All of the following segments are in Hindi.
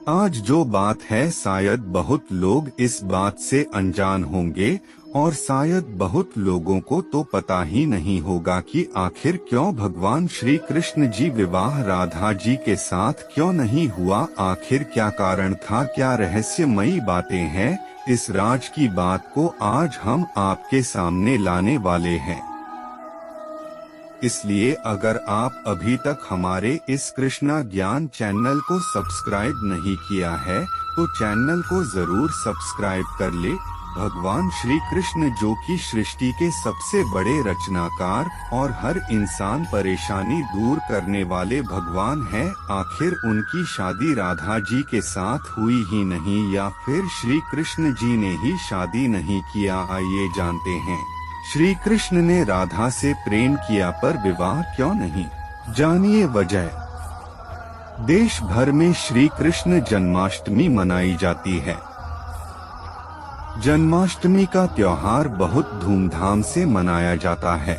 आज जो बात है शायद बहुत लोग इस बात से अनजान होंगे और शायद बहुत लोगों को तो पता ही नहीं होगा कि आखिर क्यों भगवान श्री कृष्ण जी विवाह राधा जी के साथ क्यों नहीं हुआ। आखिर क्या कारण था, क्या रहस्यमयी बातें हैं। इस राज की बात को आज हम आपके सामने लाने वाले हैं। इसलिए अगर आप अभी तक हमारे इस कृष्णा ज्ञान चैनल को सब्सक्राइब नहीं किया है तो चैनल को जरूर सब्सक्राइब कर ले। भगवान श्री कृष्ण जो कि सृष्टि के सबसे बड़े रचनाकार और हर इंसान परेशानी दूर करने वाले भगवान हैं, आखिर उनकी शादी राधा जी के साथ हुई ही नहीं या फिर श्री कृष्ण जी ने ही शादी नहीं किया। आइए जानते हैं श्री कृष्ण ने राधा से प्रेम किया पर विवाह क्यों नहीं। जानिए वजह। देश भर में श्री कृष्ण जन्माष्टमी मनाई जाती है। जन्माष्टमी का त्योहार बहुत धूमधाम से मनाया जाता है।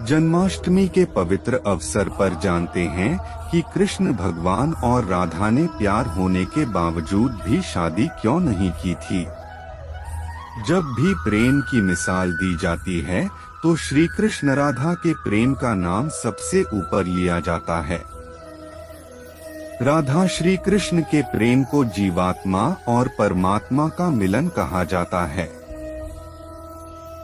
जन्माष्टमी के पवित्र अवसर पर जानते हैं कि कृष्ण भगवान और राधा ने प्यार होने के बावजूद भी शादी क्यों नहीं की थी। जब भी प्रेम की मिसाल दी जाती है तो श्री कृष्ण राधा के प्रेम का नाम सबसे ऊपर लिया जाता है। राधा श्री कृष्ण के प्रेम को जीवात्मा और परमात्मा का मिलन कहा जाता है।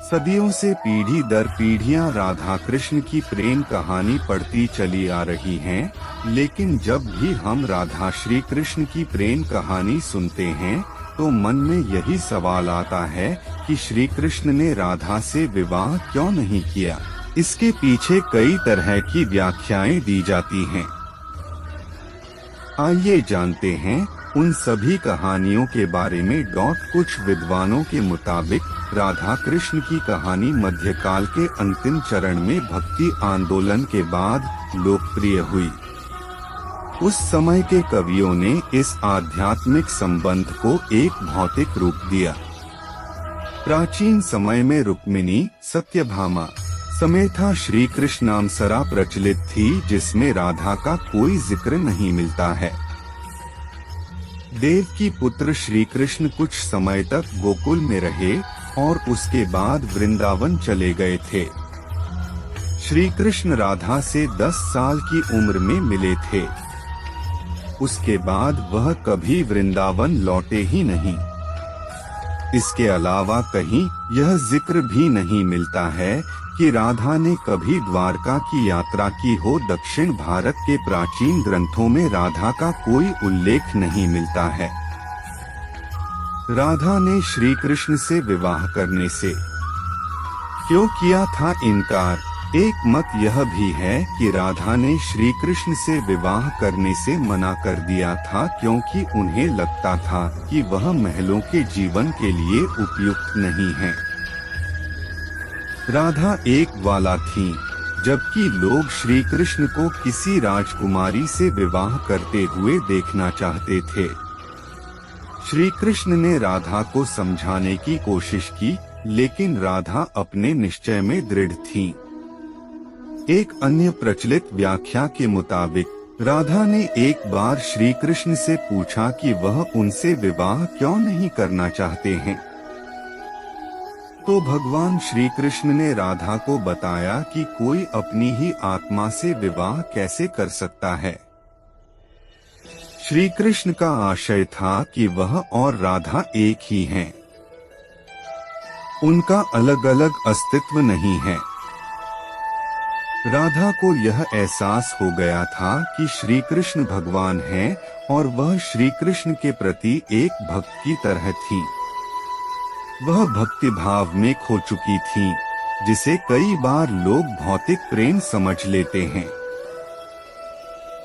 सदियों से पीढ़ी दर पीढ़ियां राधा कृष्ण की प्रेम कहानी पढ़ती चली आ रही हैं, लेकिन जब भी हम राधा श्री कृष्ण की प्रेम कहानी सुनते हैं तो मन में यही सवाल आता है कि श्री कृष्ण ने राधा से विवाह क्यों नहीं किया। इसके पीछे कई तरह की व्याख्याएं दी जाती हैं। आइए जानते हैं उन सभी कहानियों के बारे में। कुछ विद्वानों के मुताबिक राधा कृष्ण की कहानी मध्यकाल के अंतिम चरण में भक्ति आंदोलन के बाद लोकप्रिय हुई। उस समय के कवियों ने इस आध्यात्मिक संबंध को एक भौतिक रूप दिया। प्राचीन समय में रुक्मिणी, सत्यभामा समेता श्री कृष्णामसरा प्रचलित थी, जिसमें राधा का कोई जिक्र नहीं मिलता है। देव की पुत्र श्री कृष्ण कुछ समय तक गोकुल में रहे और उसके बाद वृंदावन चले गए थे। श्री कृष्ण राधा से 10 साल की उम्र में मिले थे। उसके बाद वह कभी वृंदावन लौटे ही नहीं। इसके अलावा कहीं यह जिक्र भी नहीं मिलता है कि राधा ने कभी द्वारका की यात्रा की हो। दक्षिण भारत के प्राचीन ग्रंथों में राधा का कोई उल्लेख नहीं मिलता है। राधा ने श्री कृष्ण से विवाह करने से क्यों किया था इनकार। एक मत यह भी है कि राधा ने श्री कृष्ण से विवाह करने से मना कर दिया था क्योंकि उन्हें लगता था कि वह महलों के जीवन के लिए उपयुक्त नहीं है। राधा एक ग्वाला थी, जबकि लोग श्री कृष्ण को किसी राजकुमारी से विवाह करते हुए देखना चाहते थे। श्री कृष्ण ने राधा को समझाने की कोशिश की, लेकिन राधा अपने निश्चय में दृढ़ थी। एक अन्य प्रचलित व्याख्या के मुताबिक राधा ने एक बार श्री कृष्ण से पूछा कि वह उनसे विवाह क्यों नहीं करना चाहते हैं। तो भगवान श्री कृष्ण ने राधा को बताया कि कोई अपनी ही आत्मा से विवाह कैसे कर सकता है। श्री कृष्ण का आशय था कि वह और राधा एक ही हैं। उनका अलग अलग अस्तित्व नहीं है। राधा को यह एहसास हो गया था कि श्री कृष्ण भगवान हैं और वह श्री कृष्ण के प्रति एक भक्त की तरह थी। वह भक्ति भाव में खो चुकी थी, जिसे कई बार लोग भौतिक प्रेम समझ लेते हैं।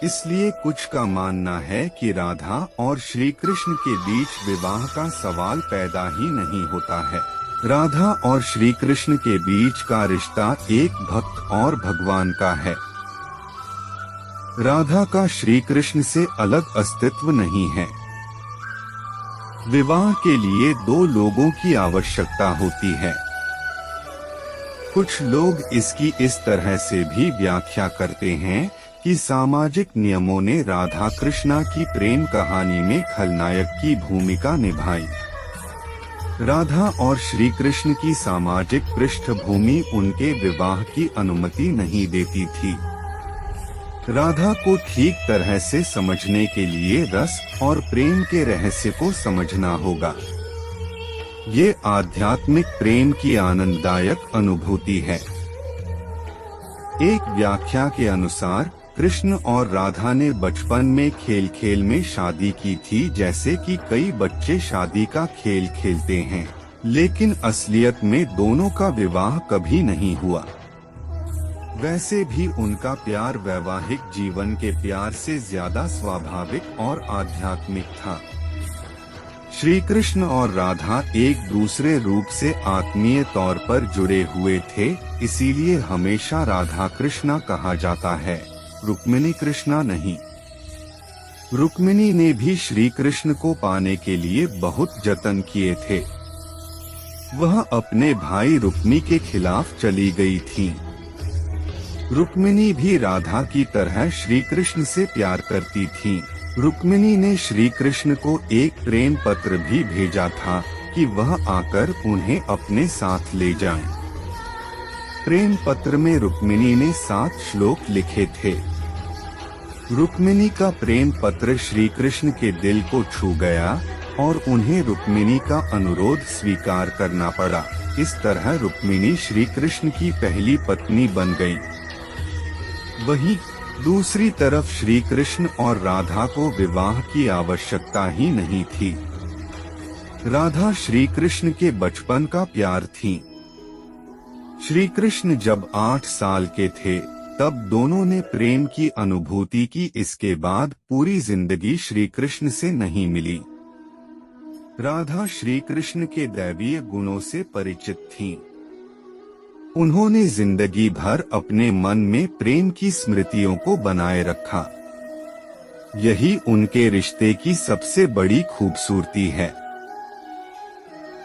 इसलिए कुछ का मानना है कि राधा और श्री कृष्ण के बीच विवाह का सवाल पैदा ही नहीं होता है। राधा और श्री कृष्ण के बीच का रिश्ता एक भक्त और भगवान का है। राधा का श्री कृष्ण से अलग अस्तित्व नहीं है। विवाह के लिए दो लोगों की आवश्यकता होती है। कुछ लोग इसकी इस तरह से भी व्याख्या करते हैं कि सामाजिक नियमों ने राधा कृष्णा की प्रेम कहानी में खलनायक की भूमिका निभाई। राधा और श्री कृष्ण की सामाजिक पृष्ठभूमि उनके विवाह की अनुमति नहीं देती थी। राधा को ठीक तरह से समझने के लिए रस और प्रेम के रहस्य को समझना होगा। ये आध्यात्मिक प्रेम की आनंददायक अनुभूति है। एक व्याख्या के अनुसार कृष्ण और राधा ने बचपन में खेल खेल में शादी की थी, जैसे कि कई बच्चे शादी का खेल खेलते हैं, लेकिन असलियत में दोनों का विवाह कभी नहीं हुआ। वैसे भी उनका प्यार वैवाहिक जीवन के प्यार से ज्यादा स्वाभाविक और आध्यात्मिक था। श्री कृष्ण और राधा एक दूसरे रूप से आत्मीय तौर पर जुड़े हुए थे, इसीलिए हमेशा राधा कृष्णा कहा जाता है, रुक्मिणी कृष्णा नहीं। रुक्मिणी ने भी श्री कृष्ण को पाने के लिए बहुत जतन किए थे। वह अपने भाई रुक्मी के खिलाफ चली गई थी। रुक्मिणी भी राधा की तरह श्री कृष्ण से प्यार करती थी। रुक्मिणी ने श्री कृष्ण को एक प्रेम पत्र भी भेजा था कि वह आकर उन्हें अपने साथ ले जाएं। प्रेम पत्र में रुक्मिणी ने 7 श्लोक लिखे थे। रुक्मिणी का प्रेम पत्र श्री कृष्ण के दिल को छू गया और उन्हें रुक्मिणी का अनुरोध स्वीकार करना पड़ा। इस तरह रुक्मिणी श्री कृष्ण की पहली पत्नी बन गई। वहीं दूसरी तरफ श्री कृष्ण और राधा को विवाह की आवश्यकता ही नहीं थी। राधा श्री कृष्ण के बचपन का प्यार थी। श्री कृष्ण जब 8 साल के थे तब दोनों ने प्रेम की अनुभूति की। इसके बाद पूरी जिंदगी श्री कृष्ण से नहीं मिली। राधा श्री कृष्ण के दैवीय गुणों से परिचित थीं। उन्होंने जिंदगी भर अपने मन में प्रेम की स्मृतियों को बनाए रखा। यही उनके रिश्ते की सबसे बड़ी खूबसूरती है।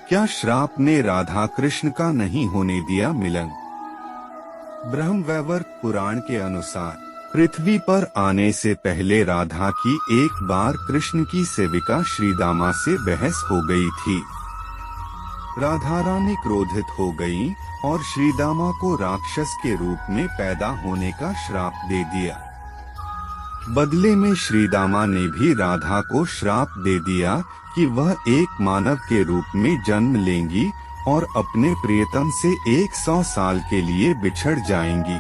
क्या श्राप ने राधा कृष्ण का नहीं होने दिया मिलन? ब्रह्मवैवर्त पुराण के अनुसार पृथ्वी पर आने से पहले राधा की एक बार कृष्ण की सेविका श्रीदामा से बहस हो गई थी। राधा रानी क्रोधित हो गई और श्रीदामा को राक्षस के रूप में पैदा होने का श्राप दे दिया। बदले में श्रीदामा ने भी राधा को श्राप दे दिया कि वह एक मानव के रूप में जन्म लेंगी और अपने प्रियतम से 100 साल के लिए बिछड़ जाएंगी।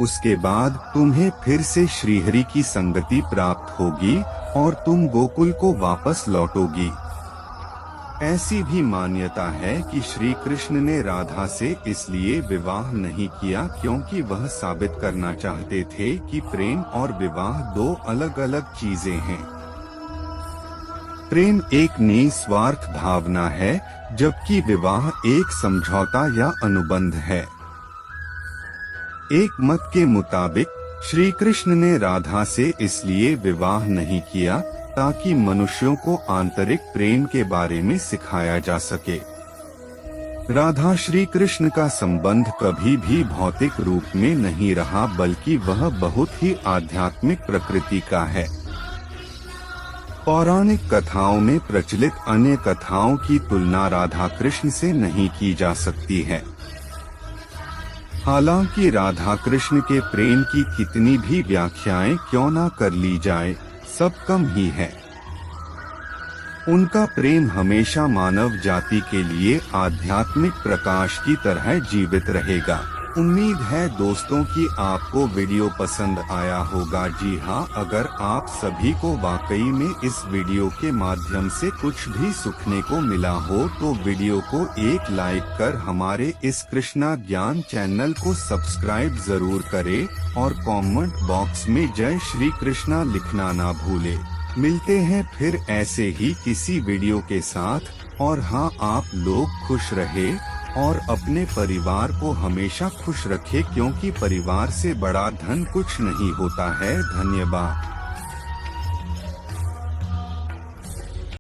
उसके बाद तुम्हें फिर से श्रीहरि की संगति प्राप्त होगी और तुम गोकुल को वापस लौटोगी। ऐसी भी मान्यता है कि श्री कृष्ण ने राधा से इसलिए विवाह नहीं किया क्योंकि वह साबित करना चाहते थे कि प्रेम और विवाह 2 अलग अलग चीजें हैं। प्रेम एक निस्वार्थ भावना है, जबकि विवाह एक समझौता या अनुबंध है। एक मत के मुताबिक श्री कृष्ण ने राधा से इसलिए विवाह नहीं किया ताकि मनुष्यों को आंतरिक प्रेम के बारे में सिखाया जा सके। राधा श्री कृष्ण का संबंध कभी भी भौतिक रूप में नहीं रहा, बल्कि वह बहुत ही आध्यात्मिक प्रकृति का है। पौराणिक कथाओं में प्रचलित अन्य कथाओं की तुलना राधा कृष्ण से नहीं की जा सकती है। हालांकि राधा कृष्ण के प्रेम की कितनी भी व्याख्याएं क्यों न कर ली जाए, सब कम ही है। उनका प्रेम हमेशा मानव जाति के लिए आध्यात्मिक प्रकाश की तरह जीवित रहेगा। उम्मीद है दोस्तों कि आपको वीडियो पसंद आया होगा। जी हाँ, अगर आप सभी को वाकई में इस वीडियो के माध्यम से कुछ भी सीखने को मिला हो तो वीडियो को एक लाइक कर हमारे इस कृष्णा ज्ञान चैनल को सब्सक्राइब जरूर करें और कमेंट बॉक्स में जय श्री कृष्णा लिखना ना भूले। मिलते हैं फिर ऐसे ही किसी वीडियो के साथ। और हाँ, आप लोग खुश रहे और अपने परिवार को हमेशा खुश रखें, क्योंकि परिवार से बड़ा धन कुछ नहीं होता है। धन्यवाद।